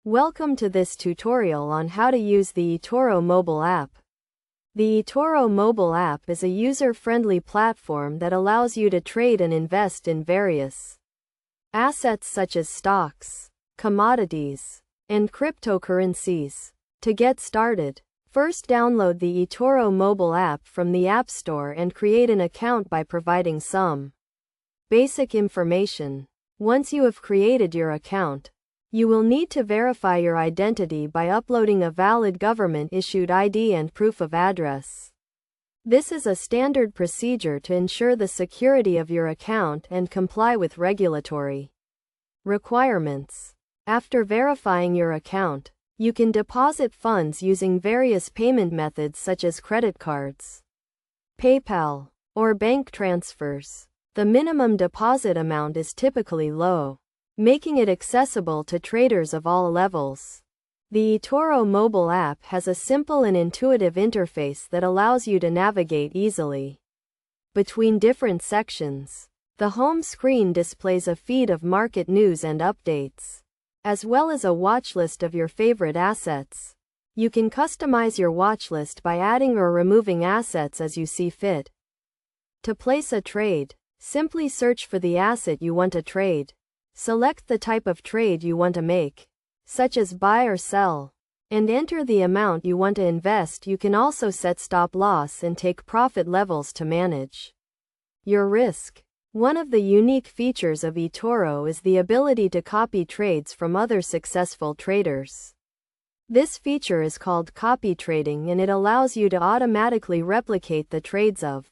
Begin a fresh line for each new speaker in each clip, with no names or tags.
Welcome to this tutorial on how to use the Etoro mobile app. The Etoro mobile app is a user-friendly platform that allows you to trade and invest in various assets such as stocks, commodities, and cryptocurrencies. To get started, first download the Etoro mobile app from the App Store and create an account by providing some basic information. Once you have created your account, you will need to verify your identity by uploading a valid government-issued ID and proof of address. This is a standard procedure to ensure the security of your account and comply with regulatory requirements. After verifying your account, you can deposit funds using various payment methods such as credit cards, PayPal, or bank transfers. The minimum deposit amount is typically low, making it accessible to traders of all levels. The Etoro mobile app has a simple and intuitive interface that allows you to navigate easily between different sections. The home screen displays a feed of market news and updates, as well as a watch list of your favorite assets. You can customize your watch list by adding or removing assets as you see fit. To place a trade, simply search for the asset you want to trade. Select the type of trade you want to make, such as buy or sell, and enter the amount you want to invest. You can also set stop loss and take profit levels to manage your risk. One of the unique features of Etoro is the ability to copy trades from other successful traders. This feature is called copy trading, and it allows you to automatically replicate the trades of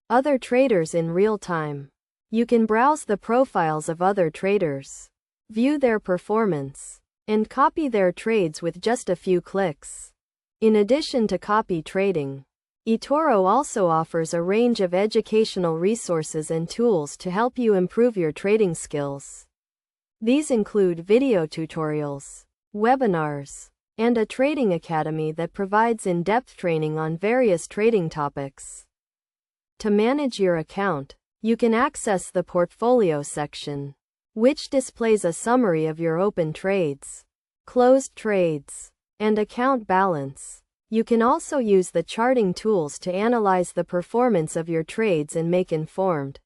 other traders in real time. You can browse the profiles of other traders, view their performance, and copy their trades with just a few clicks. In addition to copy trading, Etoro also offers a range of educational resources and tools to help you improve your trading skills. These include video tutorials, webinars, and a trading academy that provides in-depth training on various trading topics. To manage your account, you can access the portfolio section, which displays a summary of your open trades, closed trades, and account balance. You can also use the charting tools to analyze the performance of your trades and make informed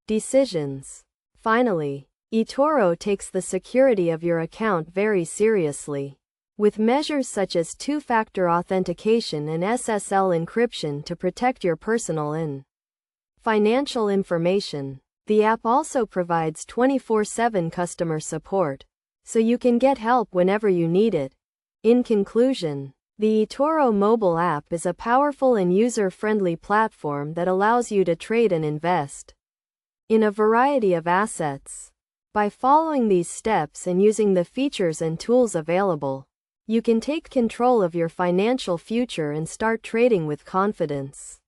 decisions. Finally, Etoro takes the security of your account very seriously, with measures such as two-factor authentication and SSL encryption to protect your personal and financial information. The app also provides 24/7 customer support, so you can get help whenever you need it. In conclusion, the Etoro mobile app is a powerful and user-friendly platform that allows you to trade and invest in a variety of assets. By following these steps and using the features and tools available, you can take control of your financial future and start trading with confidence.